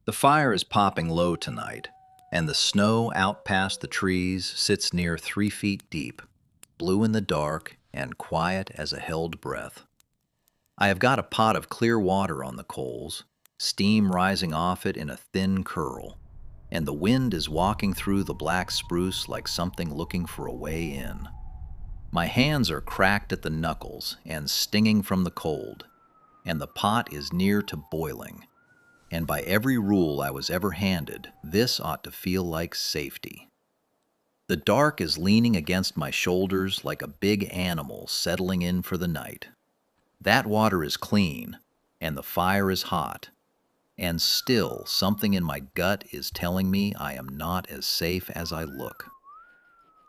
The fire is popping low tonight, and the snow out past the trees sits near 3 feet deep, blue in the dark and quiet as a held breath. I have got a pot of clear water on the coals, steam rising off it in a thin curl, and the wind is walking through the black spruce like something looking for a way in. My hands are cracked at the knuckles and stinging from the cold, and the pot is near to boiling. And by every rule I was ever handed, this ought to feel like safety. The dark is leaning against my shoulders like a big animal settling in for the night. That water is clean, and the fire is hot, and still something in my gut is telling me I am not as safe as I look.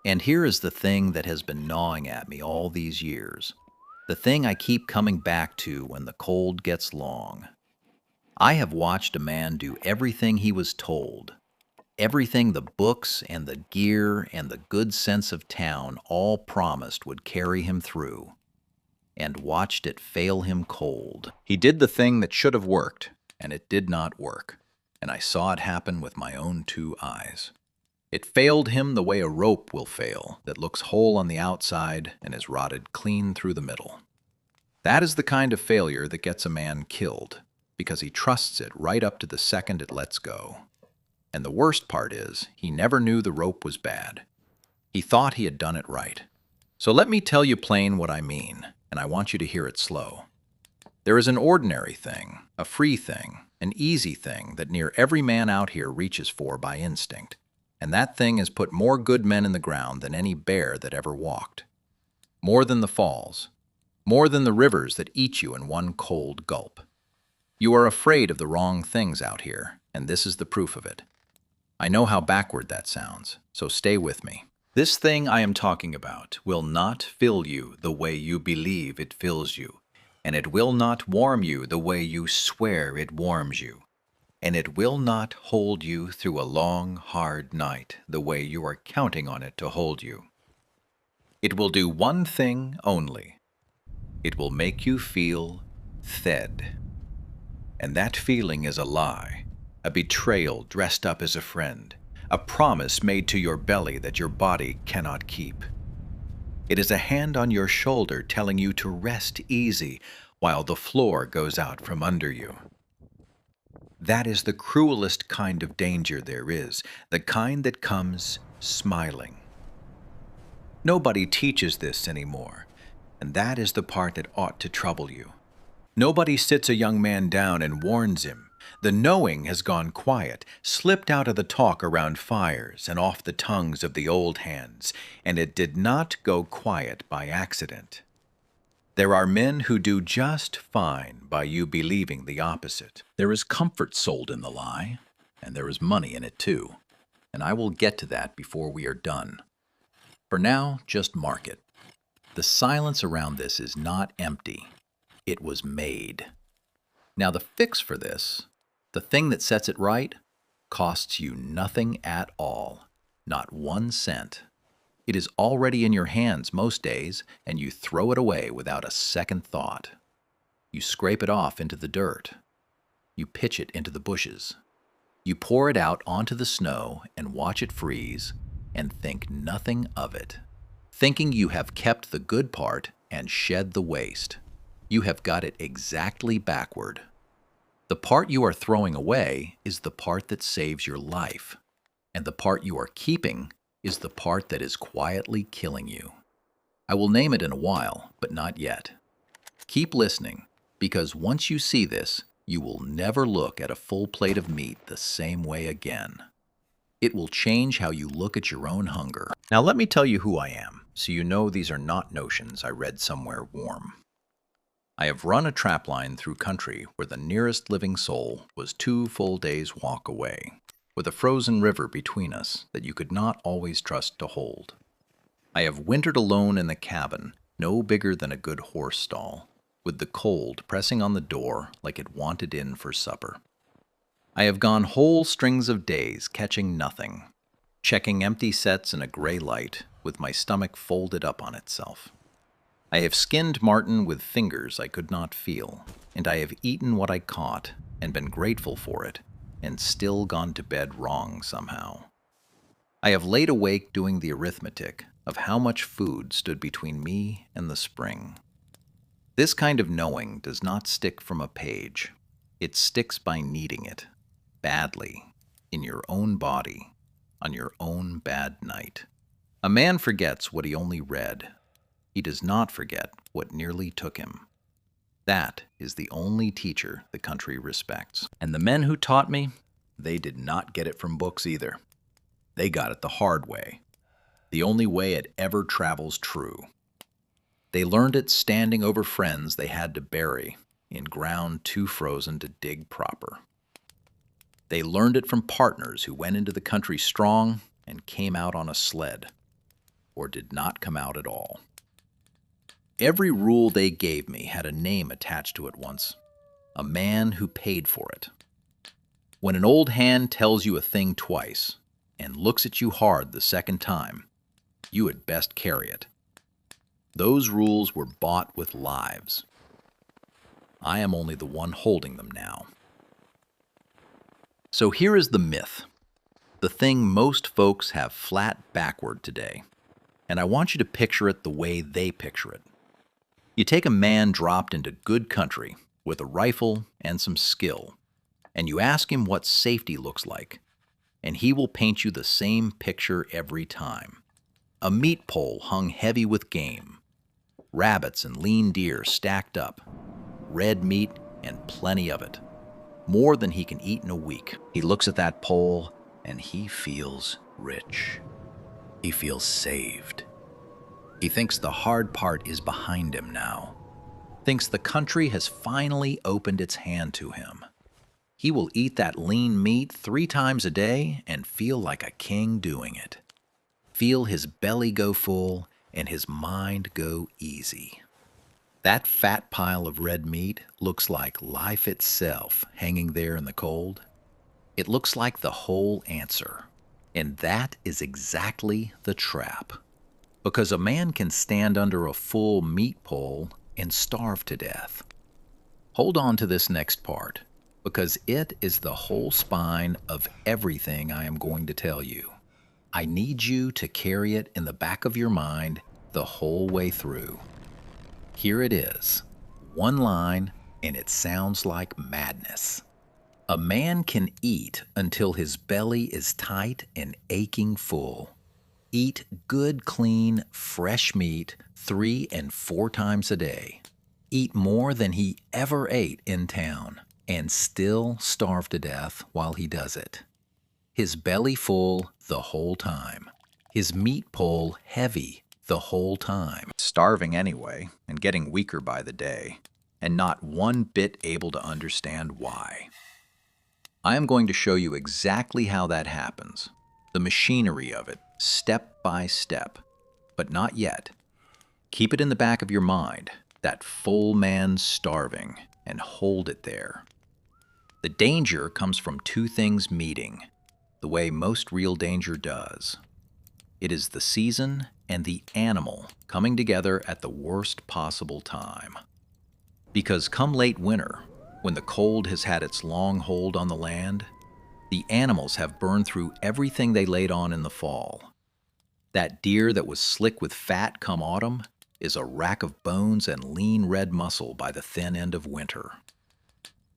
And here is the thing that has been gnawing at me all these years, the thing I keep coming back to when the cold gets long. I have watched a man do everything he was told, everything the books and the gear and the good sense of town all promised would carry him through, and watched it fail him cold. He did the thing that should have worked, and it did not work, and I saw it happen with my own 2 eyes. It failed him the way a rope will fail that looks whole on the outside and is rotted clean through the middle. That is the kind of failure that gets a man killed, because he trusts it right up to the second it lets go. And the worst part is, he never knew the rope was bad. He thought he had done it right. So let me tell you plain what I mean, and I want you to hear it slow. There is an ordinary thing, a free thing, an easy thing that near every man out here reaches for by instinct, and that thing has put more good men in the ground than any bear that ever walked. More than the falls, more than the rivers that eat you in one cold gulp. You are afraid of the wrong things out here, and this is the proof of it. I know how backward that sounds, so stay with me. This thing I am talking about will not fill you the way you believe it fills you, and it will not warm you the way you swear it warms you, and it will not hold you through a long, hard night the way you are counting on it to hold you. It will do one thing only. It will make you feel fed. And that feeling is a lie, a betrayal dressed up as a friend, a promise made to your belly that your body cannot keep. It is a hand on your shoulder telling you to rest easy while the floor goes out from under you. That is the cruelest kind of danger there is, the kind that comes smiling. Nobody teaches this anymore, and that is the part that ought to trouble you. Nobody sits a young man down and warns him. The knowing has gone quiet, slipped out of the talk around fires and off the tongues of the old hands, and it did not go quiet by accident. There are men who do just fine by you believing the opposite. There is comfort sold in the lie, and there is money in it too, and I will get to that before we are done. For now, just mark it. The silence around this is not empty. It was made. Now the fix for this, the thing that sets it right, costs you nothing at all, not 1 cent. It is already in your hands most days, and you throw it away without a second thought. You scrape it off into the dirt. You pitch it into the bushes. You pour it out onto the snow and watch it freeze and think nothing of it, thinking you have kept the good part and shed the waste. You have got it exactly backward. The part you are throwing away is the part that saves your life, and the part you are keeping is the part that is quietly killing you. I will name it in a while, but not yet. Keep listening, because once you see this, you will never look at a full plate of meat the same way again. It will change how you look at your own hunger. Now let me tell you who I am, so you know these are not notions I read somewhere warm. I have run a trapline through country where the nearest living soul was 2 full days' walk away, with a frozen river between us that you could not always trust to hold. I have wintered alone in the cabin, no bigger than a good horse stall, with the cold pressing on the door like it wanted in for supper. I have gone whole strings of days catching nothing, checking empty sets in a gray light with my stomach folded up on itself. I have skinned marten with fingers I could not feel, and I have eaten what I caught and been grateful for it, and still gone to bed wrong somehow. I have laid awake doing the arithmetic of how much food stood between me and the spring. This kind of knowing does not stick from a page. It sticks by needing it, badly, in your own body, on your own bad night. A man forgets what he only read. He does not forget what nearly took him. That is the only teacher the country respects. And the men who taught me, they did not get it from books either. They got it the hard way, the only way it ever travels true. They learned it standing over friends they had to bury in ground too frozen to dig proper. They learned it from partners who went into the country strong and came out on a sled, or did not come out at all. Every rule they gave me had a name attached to it once, a man who paid for it. When an old hand tells you a thing twice and looks at you hard the second time, you had best carry it. Those rules were bought with lives. I am only the one holding them now. So here is the myth, the thing most folks have flat backward today, and I want you to picture it the way they picture it. You take a man dropped into good country with a rifle and some skill, and you ask him what safety looks like, and he will paint you the same picture every time. A meat pole hung heavy with game, rabbits and lean deer stacked up, red meat and plenty of it, more than he can eat in a week. He looks at that pole and he feels rich. He feels saved. He thinks the hard part is behind him now, thinks the country has finally opened its hand to him. He will eat that lean meat 3 times a day and feel like a king doing it. Feel his belly go full and his mind go easy. That fat pile of red meat looks like life itself hanging there in the cold. It looks like the whole answer. And that is exactly the trap. Because a man can stand under a full meat pole and starve to death. Hold on to this next part, because it is the whole spine of everything I am going to tell you. I need you to carry it in the back of your mind the whole way through. Here it is, one line, and it sounds like madness. A man can eat until his belly is tight and aching full. Eat good, clean, fresh meat 3 and 4 times a day. Eat more than he ever ate in town, and still starve to death while he does it. His belly full the whole time. His meat pole heavy the whole time. Starving anyway, and getting weaker by the day, and not one bit able to understand why. I am going to show you exactly how that happens, the machinery of it, step by step, but not yet. Keep it in the back of your mind, that full man starving, and hold it there. The danger comes from 2 things meeting, the way most real danger does. It is the season and the animal coming together at the worst possible time. Because come late winter, when the cold has had its long hold on the land, the animals have burned through everything they laid on in the fall. That deer that was slick with fat come autumn is a rack of bones and lean red muscle by the thin end of winter.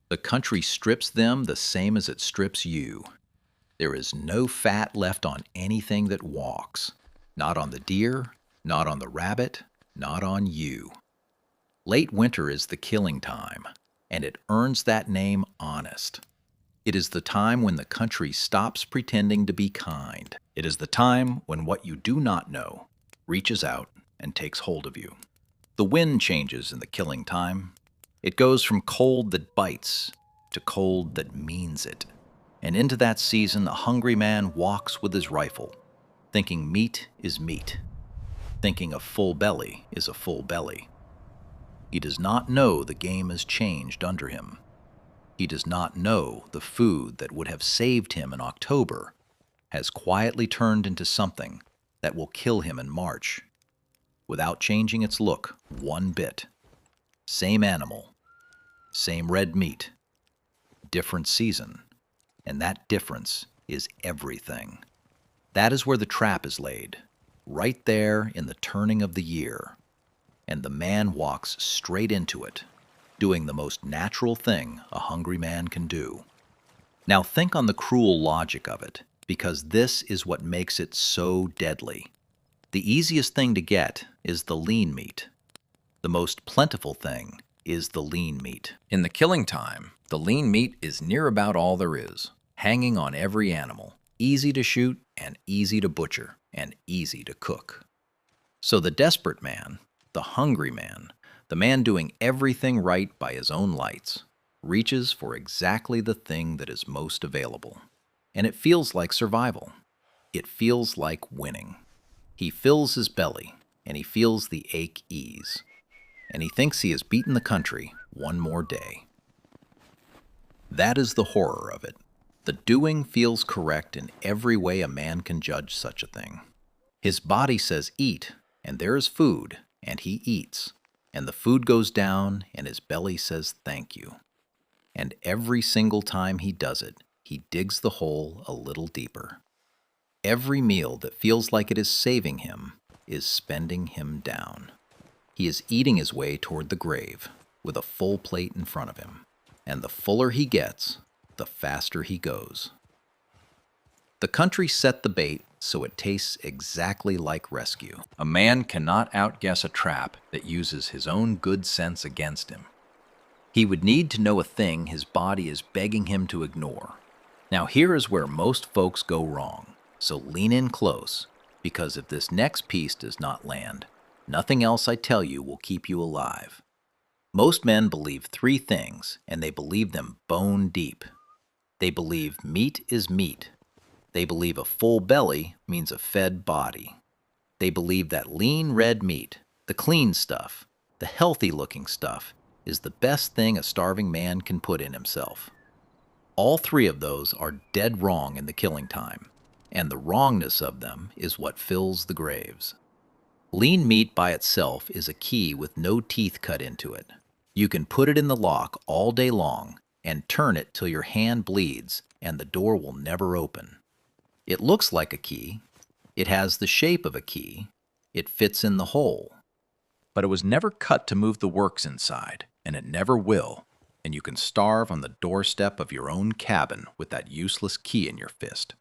The country strips them the same as it strips you. There is no fat left on anything that walks. Not on the deer, not on the rabbit, not on you. Late winter is the killing time, and it earns that name honest. It is the time when the country stops pretending to be kind. It is the time when what you do not know reaches out and takes hold of you. The wind changes in the killing time. It goes from cold that bites to cold that means it. And into that season, a hungry man walks with his rifle, thinking meat is meat, thinking a full belly is a full belly. He does not know the game has changed under him. He does not know the food that would have saved him in October has quietly turned into something that will kill him in March, without changing its look one bit. Same animal, same red meat, different season, And that difference is everything. That is where the trap is laid, right there in the turning of the year. And the man walks straight into it, doing the most natural thing a hungry man can do. Now think on the cruel logic of it, because this is what makes it so deadly. The easiest thing to get is the lean meat. The most plentiful thing is the lean meat. In the killing time, the lean meat is near about all there is, hanging on every animal, easy to shoot and easy to butcher and easy to cook. So the desperate man, the hungry man, the man doing everything right by his own lights, reaches for exactly the thing that is most available. And it feels like survival. It feels like winning. He fills his belly, and he feels the ache ease. And he thinks he has beaten the country one more day. That is the horror of it. The doing feels correct in every way a man can judge such a thing. His body says eat, and there is food, and he eats. And the food goes down, and his belly says thank you. And every single time he does it, he digs the hole a little deeper. Every meal that feels like it is saving him is spending him down. He is eating his way toward the grave with a full plate in front of him. And the fuller he gets, the faster he goes. The country set the bait so it tastes exactly like rescue. A man cannot outguess a trap that uses his own good sense against him. He would need to know a thing his body is begging him to ignore. Now here is where most folks go wrong, so lean in close, because if this next piece does not land, nothing else I tell you will keep you alive. Most men believe three things, and they believe them bone deep. They believe meat is meat. They believe a full belly means a fed body. They believe that lean red meat, the clean stuff, the healthy-looking stuff, is the best thing a starving man can put in himself. All three of those are dead wrong in the killing time, and the wrongness of them is what fills the graves. Lean meat by itself is a key with no teeth cut into it. You can put it in the lock all day long and turn it till your hand bleeds and the door will never open. It looks like a key. It has the shape of a key. It fits in the hole. But it was never cut to move the works inside, and it never will, and you can starve on the doorstep of your own cabin with that useless key in your fist.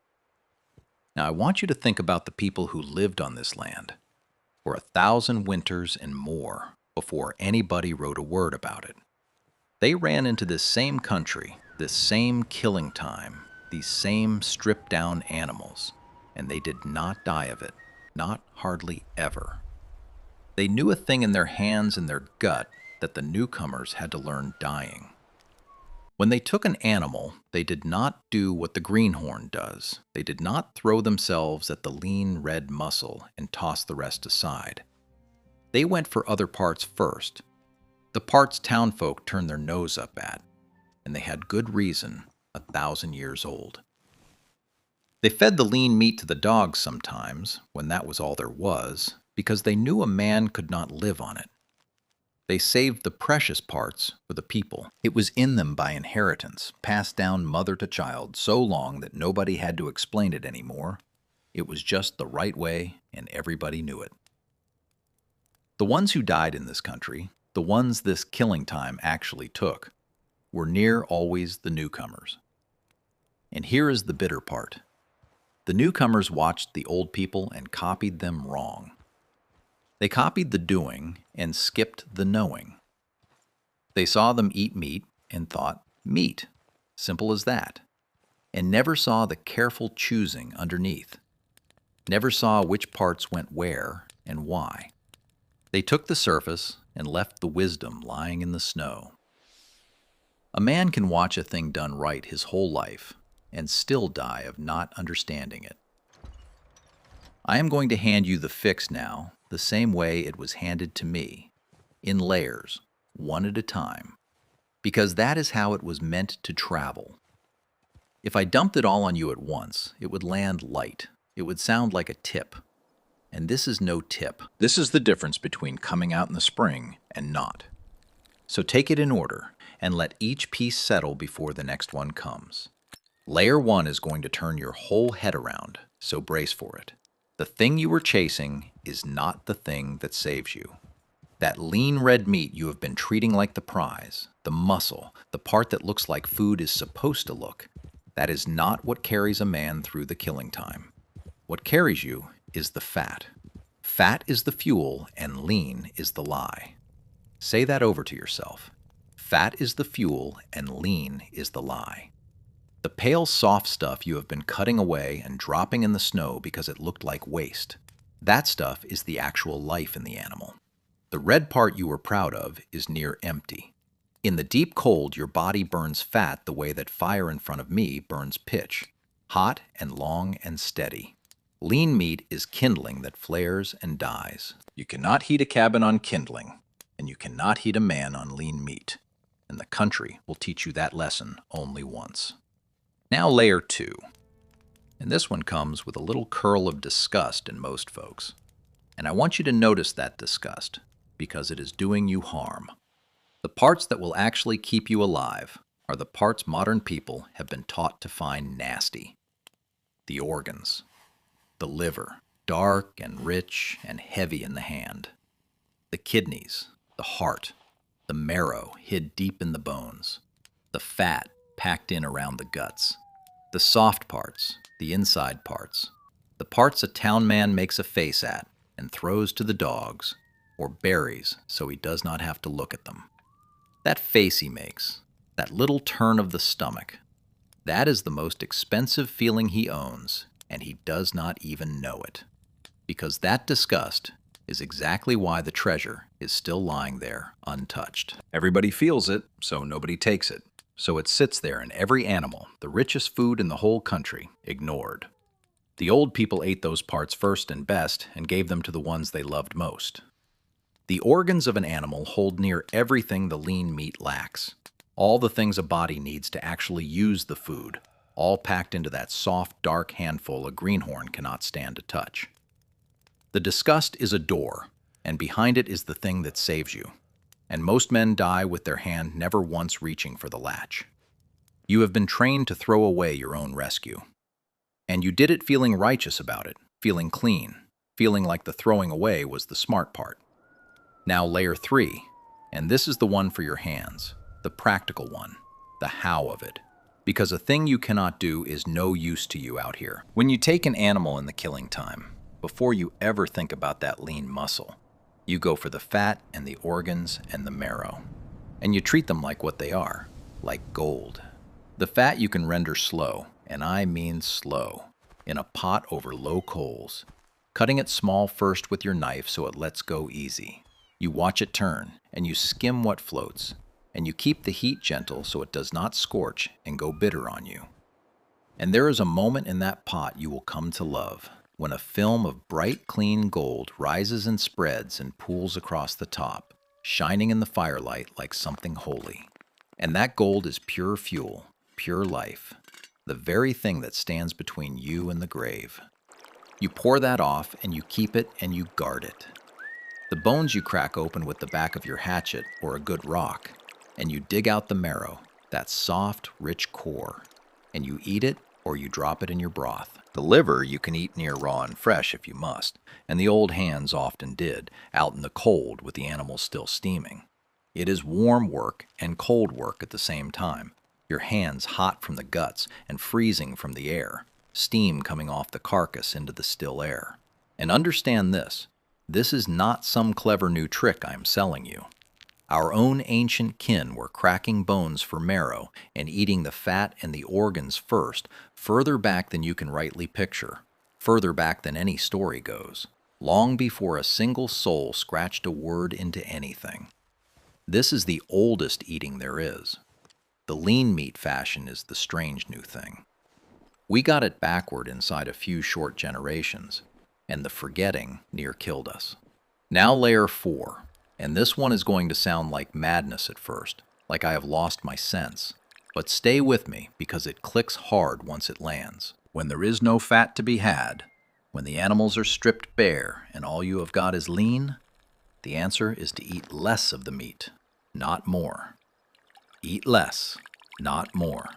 Now I want you to think about the people who lived on this land for 1,000 winters and more before anybody wrote a word about it. They ran into this same country, this same killing time, these same stripped-down animals, and they did not die of it, not hardly ever. They knew a thing in their hands and their gut that the newcomers had to learn dying. When they took an animal, they did not do what the greenhorn does. They did not throw themselves at the lean red muscle and toss the rest aside. They went for other parts first, the parts townfolk turned their nose up at, and they had good reason, 1,000 years old. They fed the lean meat to the dogs sometimes, when that was all there was, because they knew a man could not live on it. They saved the precious parts for the people. It was in them by inheritance, passed down mother to child so long that nobody had to explain it anymore. It was just the right way, and everybody knew it. The ones who died in this country, the ones this killing time actually took, were near always the newcomers. And here is the bitter part. The newcomers watched the old people and copied them wrong. They copied the doing and skipped the knowing. They saw them eat meat and thought, meat, simple as that, and never saw the careful choosing underneath, never saw which parts went where and why. They took the surface and left the wisdom lying in the snow. A man can watch a thing done right his whole life and still die of not understanding it. I am going to hand you the fix now, the same way it was handed to me, in layers, one at a time, because that is how it was meant to travel. If I dumped it all on you at once, it would land light. It would sound like a tip. And this is no tip. This is the difference between coming out in the spring and not. So take it in order and let each piece settle before the next one comes. Layer 1 is going to turn your whole head around, so brace for it. The thing you were chasing is not the thing that saves you. That lean red meat you have been treating like the prize, the muscle, the part that looks like food is supposed to look, that is not what carries a man through the killing time. What carries you is the fat. Fat is the fuel and lean is the lie. Say that over to yourself. Fat is the fuel and lean is the lie. The pale, soft stuff you have been cutting away and dropping in the snow because it looked like waste. That stuff is the actual life in the animal. The red part you were proud of is near empty. In the deep cold, your body burns fat the way that fire in front of me burns pitch, hot and long and steady. Lean meat is kindling that flares and dies. You cannot heat a cabin on kindling, and you cannot heat a man on lean meat. And the country will teach you that lesson only once. Now layer 2. And this one comes with a little curl of disgust in most folks. And I want you to notice that disgust, because it is doing you harm. The parts that will actually keep you alive are the parts modern people have been taught to find nasty. The organs. The liver, dark and rich and heavy in the hand. The kidneys, the heart, the marrow hid deep in the bones. The fat packed in around the guts. The soft parts, the inside parts. The parts a town man makes a face at and throws to the dogs, or buries so he does not have to look at them. That face he makes, that little turn of the stomach, that is the most expensive feeling he owns, and he does not even know it. Because that disgust is exactly why the treasure is still lying there untouched. Everybody feels it, so nobody takes it. So it sits there in every animal, the richest food in the whole country, ignored. The old people ate those parts first and best and gave them to the ones they loved most. The organs of an animal hold near everything the lean meat lacks. All the things a body needs to actually use the food, all packed into that soft, dark handful a greenhorn cannot stand to touch. The disgust is a door, and behind it is the thing that saves you. And most men die with their hand never once reaching for the latch. You have been trained to throw away your own rescue. And you did it feeling righteous about it, feeling clean, feeling like the throwing away was the smart part. Now layer 3, and this is the one for your hands, the practical one, the how of it. Because a thing you cannot do is no use to you out here. When you take an animal in the killing time, before you ever think about that lean muscle, you go for the fat and the organs and the marrow. And you treat them like what they are, like gold. The fat you can render slow, and I mean slow, in a pot over low coals, cutting it small first with your knife so it lets go easy. You watch it turn, and you skim what floats, and you keep the heat gentle so it does not scorch and go bitter on you. And there is a moment in that pot you will come to love, when a film of bright, clean gold rises and spreads and pools across the top, shining in the firelight like something holy. And that gold is pure fuel, pure life, the very thing that stands between you and the grave. You pour that off and you keep it and you guard it. The bones you crack open with the back of your hatchet or a good rock, and you dig out the marrow, that soft, rich core, and you eat it or you drop it in your broth. The liver you can eat near raw and fresh if you must, and the old hands often did, out in the cold with the animals still steaming. It is warm work and cold work at the same time, your hands hot from the guts and freezing from the air, steam coming off the carcass into the still air. And understand this is not some clever new trick I am selling you. Our own ancient kin were cracking bones for marrow and eating the fat and the organs first, further back than you can rightly picture, further back than any story goes, long before a single soul scratched a word into anything. This is the oldest eating there is. The lean meat fashion is the strange new thing. We got it backward inside a few short generations, and the forgetting near killed us. Now layer 4. And this one is going to sound like madness at first, like I have lost my sense. But stay with me because it clicks hard once it lands. When there is no fat to be had, when the animals are stripped bare and all you have got is lean, the answer is to eat less of the meat, not more. Eat less, not more.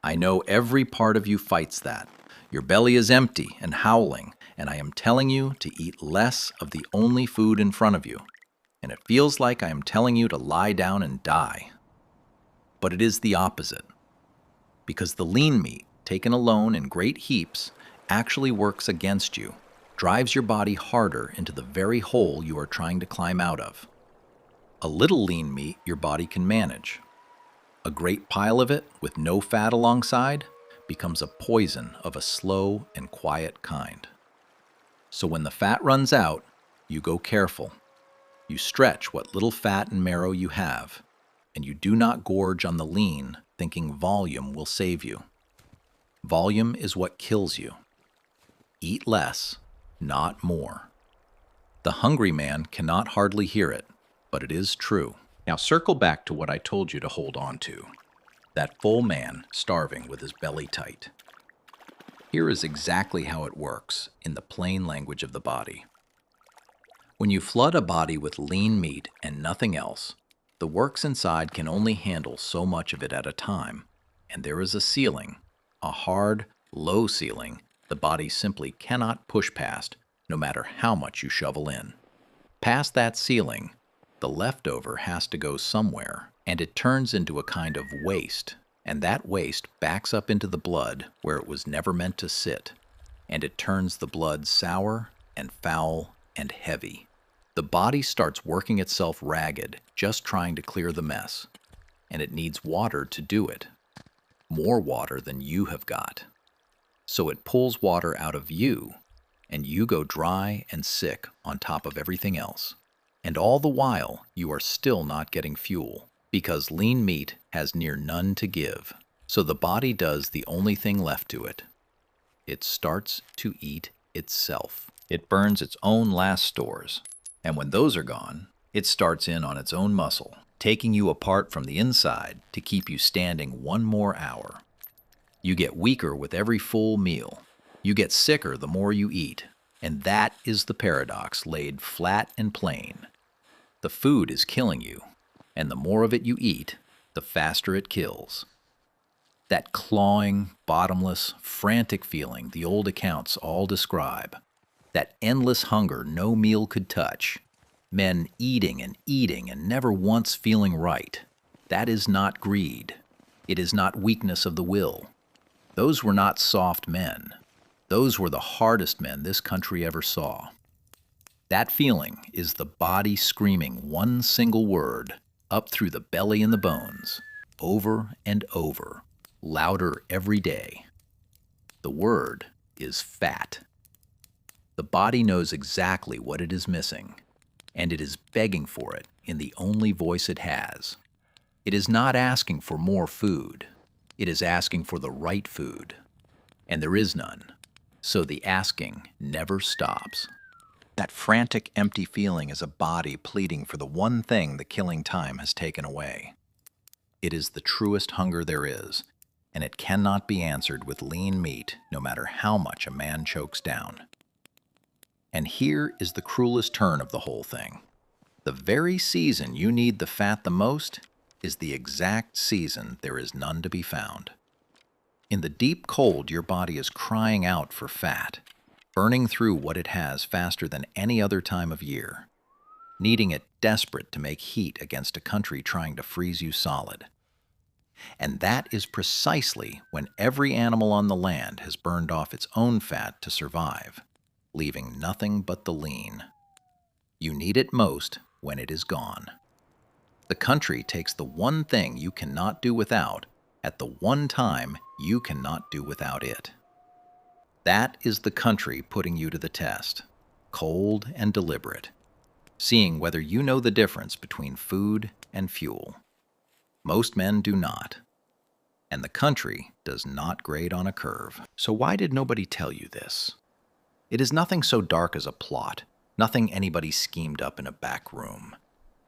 I know every part of you fights that. Your belly is empty and howling, and I am telling you to eat less of the only food in front of you. And it feels like I am telling you to lie down and die. But it is the opposite. Because the lean meat, taken alone in great heaps, actually works against you, drives your body harder into the very hole you are trying to climb out of. A little lean meat your body can manage. A great pile of it, with no fat alongside, becomes a poison of a slow and quiet kind. So when the fat runs out, you go careful. You stretch what little fat and marrow you have, and you do not gorge on the lean, thinking volume will save you. Volume is what kills you. Eat less, not more. The hungry man cannot hardly hear it, but it is true. Now circle back to what I told you to hold on to. That full man starving with his belly tight. Here is exactly how it works in the plain language of the body. When you flood a body with lean meat and nothing else, the works inside can only handle so much of it at a time, and there is a ceiling, a hard, low ceiling the body simply cannot push past, no matter how much you shovel in. Past that ceiling, the leftover has to go somewhere, and it turns into a kind of waste, and that waste backs up into the blood where it was never meant to sit, and it turns the blood sour and foul and heavy. The body starts working itself ragged, just trying to clear the mess, and it needs water to do it. More water than you have got. So it pulls water out of you, and you go dry and sick on top of everything else. And all the while, you are still not getting fuel, because lean meat has near none to give. So the body does the only thing left to it. It starts to eat itself. It burns its own last stores. And when those are gone, it starts in on its own muscle, taking you apart from the inside to keep you standing one more hour. You get weaker with every full meal. You get sicker the more you eat. And that is the paradox laid flat and plain. The food is killing you, and the more of it you eat, the faster it kills. That clawing, bottomless, frantic feeling the old accounts all describe. That endless hunger no meal could touch. Men eating and never once feeling right. That is not greed. It is not weakness of the will. Those were not soft men. Those were the hardest men this country ever saw. That feeling is the body screaming one single word up through the belly and the bones, over and over, louder every day. The word is fat. The body knows exactly what it is missing, and it is begging for it in the only voice it has. It is not asking for more food. It is asking for the right food, and there is none. So the asking never stops. That frantic, empty feeling is a body pleading for the one thing the killing time has taken away. It is the truest hunger there is, and it cannot be answered with lean meat, no matter how much a man chokes down. And here is the cruelest turn of the whole thing. The very season you need the fat the most is the exact season there is none to be found. In the deep cold, your body is crying out for fat, burning through what it has faster than any other time of year, needing it desperate to make heat against a country trying to freeze you solid. And that is precisely when every animal on the land has burned off its own fat to survive, leaving nothing but the lean. You need it most when it is gone. The country takes the one thing you cannot do without at the one time you cannot do without it. That is the country putting you to the test, cold and deliberate, seeing whether you know the difference between food and fuel. Most men do not, and the country does not grade on a curve. So why did nobody tell you this? It is nothing so dark as a plot, nothing anybody schemed up in a back room.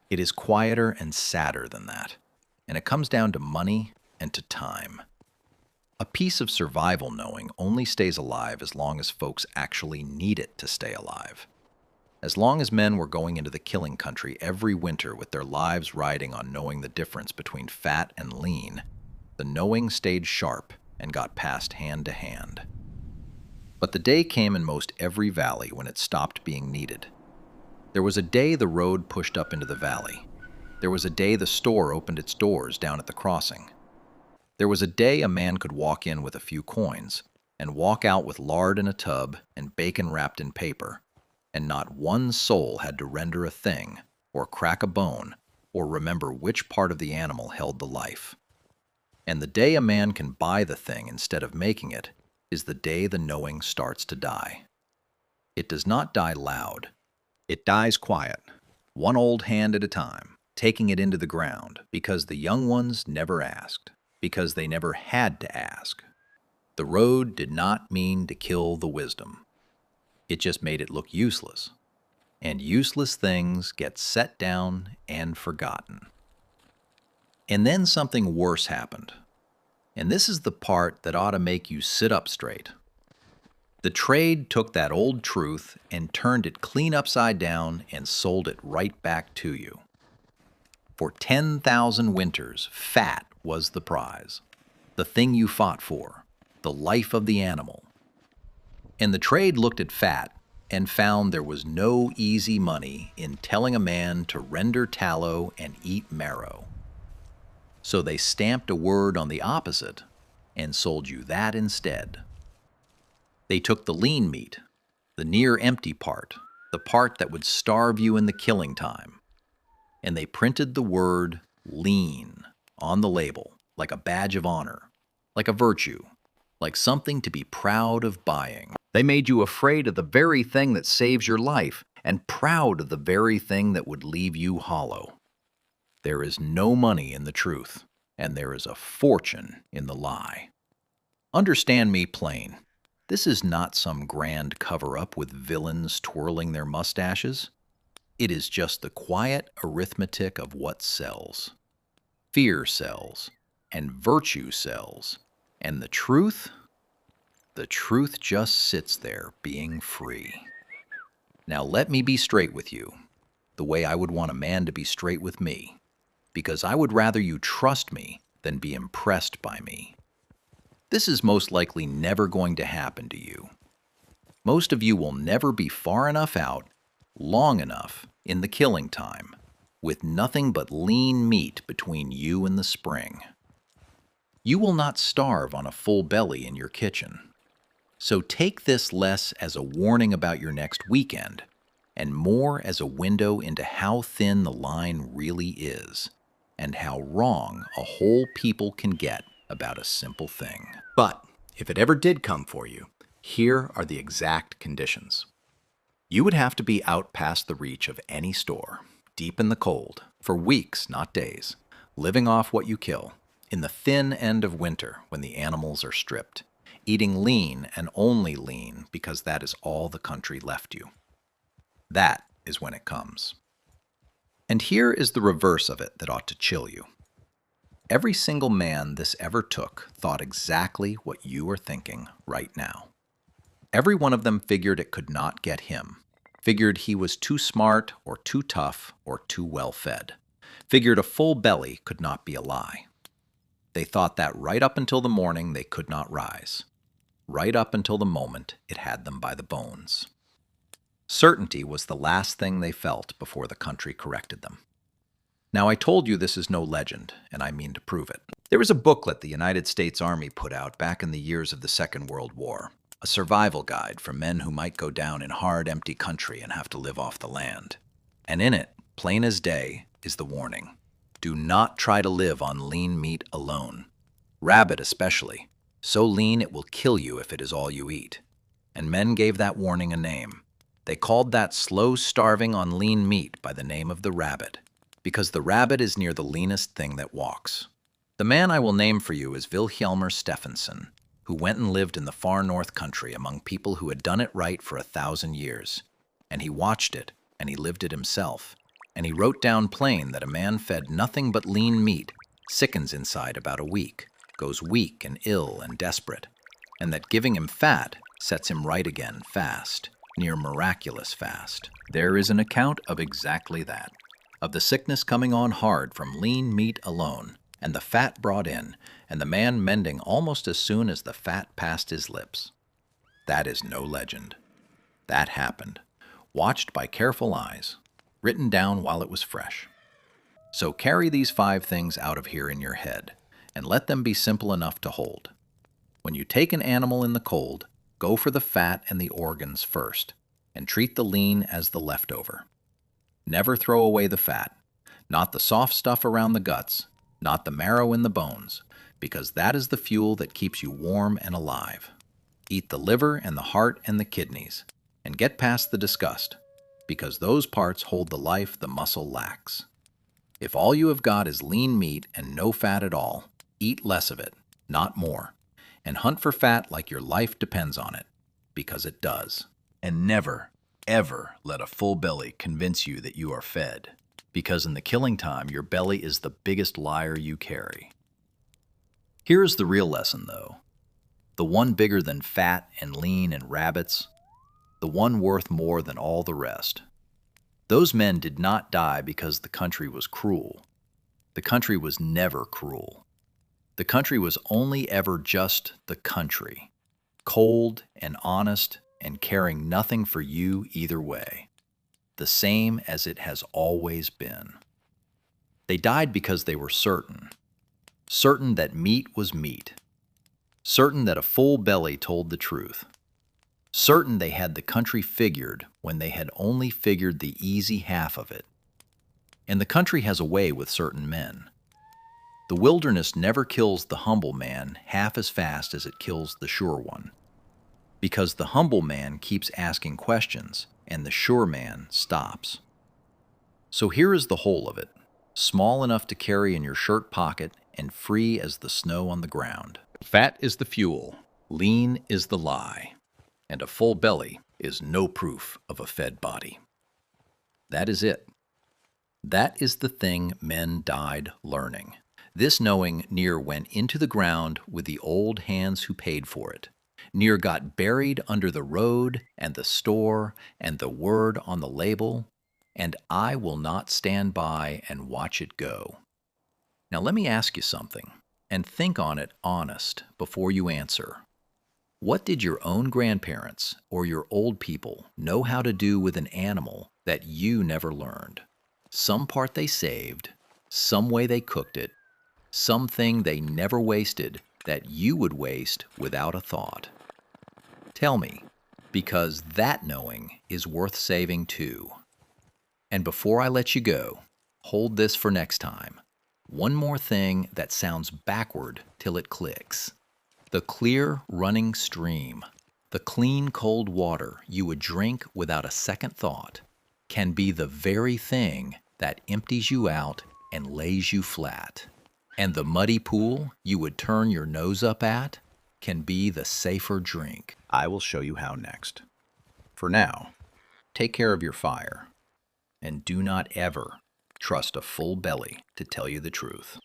It is quieter and sadder than that, and it comes down to money and to time. A piece of survival knowing only stays alive as long as folks actually need it to stay alive. As long as men were going into the killing country every winter with their lives riding on knowing the difference between fat and lean, the knowing stayed sharp and got passed hand to hand. But the day came in most every valley when it stopped being needed. There was a day the road pushed up into the valley. There was a day the store opened its doors down at the crossing. There was a day a man could walk in with a few coins and walk out with lard in a tub and bacon wrapped in paper, and not one soul had to render a thing, or crack a bone, or remember which part of the animal held the life. And the day a man can buy the thing instead of making it is the day the knowing starts to die. It does not die loud. It dies quiet, one old hand at a time, taking it into the ground, because the young ones never asked, because they never had to ask. The road did not mean to kill the wisdom. It just made it look useless. And useless things get set down and forgotten. And then something worse happened. And this is the part that ought to make you sit up straight. The trade took that old truth and turned it clean upside down and sold it right back to you. For 10,000 winters, fat was the prize, the thing you fought for, the life of the animal. And the trade looked at fat and found there was no easy money in telling a man to render tallow and eat marrow. So they stamped a word on the opposite and sold you that instead. They took the lean meat, the near empty part, the part that would starve you in the killing time, and they printed the word lean on the label like a badge of honor, like a virtue, like something to be proud of buying. They made you afraid of the very thing that saves your life and proud of the very thing that would leave you hollow. There is no money in the truth, and there is a fortune in the lie. Understand me plain. This is not some grand cover-up with villains twirling their mustaches. It is just the quiet arithmetic of what sells. Fear sells, and virtue sells, and the truth just sits there being free. Now let me be straight with you, the way I would want a man to be straight with me, because I would rather you trust me than be impressed by me. This is most likely never going to happen to you. Most of you will never be far enough out, long enough, in the killing time, with nothing but lean meat between you and the spring. You will not starve on a full belly in your kitchen. So take this less as a warning about your next weekend, and more as a window into how thin the line really is, and how wrong a whole people can get about a simple thing. But if it ever did come for you, here are the exact conditions. You would have to be out past the reach of any store, deep in the cold, for weeks, not days, living off what you kill, in the thin end of winter when the animals are stripped, eating lean and only lean because that is all the country left you. That is when it comes. And here is the reverse of it that ought to chill you. Every single man this ever took thought exactly what you are thinking right now. Every one of them figured it could not get him, figured he was too smart or too tough or too well-fed, figured a full belly could not be a lie. They thought that right up until the morning they could not rise, right up until the moment it had them by the bones. Certainty was the last thing they felt before the country corrected them. Now, I told you this is no legend, and I mean to prove it. There was a booklet the United States Army put out back in the years of the Second World War, a survival guide for men who might go down in hard, empty country and have to live off the land. And in it, plain as day, is the warning. Do not try to live on lean meat alone. Rabbit especially. So lean it will kill you if it is all you eat. And men gave that warning a name. They called that slow starving on lean meat by the name of the rabbit, because the rabbit is near the leanest thing that walks. The man I will name for you is Wilhelmer Stephenson, who went and lived in the far north country among people who had done it right for 1,000 years. And he watched it, and he lived it himself. And he wrote down plain that a man fed nothing but lean meat sickens inside about a week, goes weak and ill and desperate, and that giving him fat sets him right again fast, near miraculous fast. There is an account of exactly that, of the sickness coming on hard from lean meat alone, and the fat brought in, and the man mending almost as soon as the fat passed his lips. That is no legend. That happened, watched by careful eyes, written down while it was fresh. So carry these 5 things out of here in your head, and let them be simple enough to hold. When you take an animal in the cold, go for the fat and the organs first, and treat the lean as the leftover. Never throw away the fat, not the soft stuff around the guts, not the marrow in the bones, because that is the fuel that keeps you warm and alive. Eat the liver and the heart and the kidneys, and get past the disgust, because those parts hold the life the muscle lacks. If all you have got is lean meat and no fat at all, eat less of it, not more, and hunt for fat like your life depends on it, because it does. And never, ever let a full belly convince you that you are fed, because in the killing time, your belly is the biggest liar you carry. Here is the real lesson, though. The one bigger than fat and lean and rabbits, the one worth more than all the rest. Those men did not die because the country was cruel. The country was never cruel. The country was only ever just the country, cold and honest and caring nothing for you either way, the same as it has always been. They died because they were certain that meat was meat, certain that a full belly told the truth, certain they had the country figured when they had only figured the easy half of it. And the country has a way with certain men. The wilderness never kills the humble man half as fast as it kills the sure one, because the humble man keeps asking questions and the sure man stops. So here is the whole of it, small enough to carry in your shirt pocket and free as the snow on the ground. Fat is the fuel, lean is the lie, and a full belly is no proof of a fed body. That is it. That is the thing men died learning. This knowing near went into the ground with the old hands who paid for it. Near got buried under the road and the store and the word on the label, and I will not stand by and watch it go. Now let me ask you something, and think on it honest before you answer. What did your own grandparents or your old people know how to do with an animal that you never learned? Some part they saved, some way they cooked it, something they never wasted that you would waste without a thought. Tell me, because that knowing is worth saving too. And before I let you go, hold this for next time. One more thing that sounds backward till it clicks. The clear running stream, the clean cold water you would drink without a second thought, can be the very thing that empties you out and lays you flat. And the muddy pool you would turn your nose up at can be the safer drink. I will show you how next. For now, take care of your fire, and do not ever trust a full belly to tell you the truth.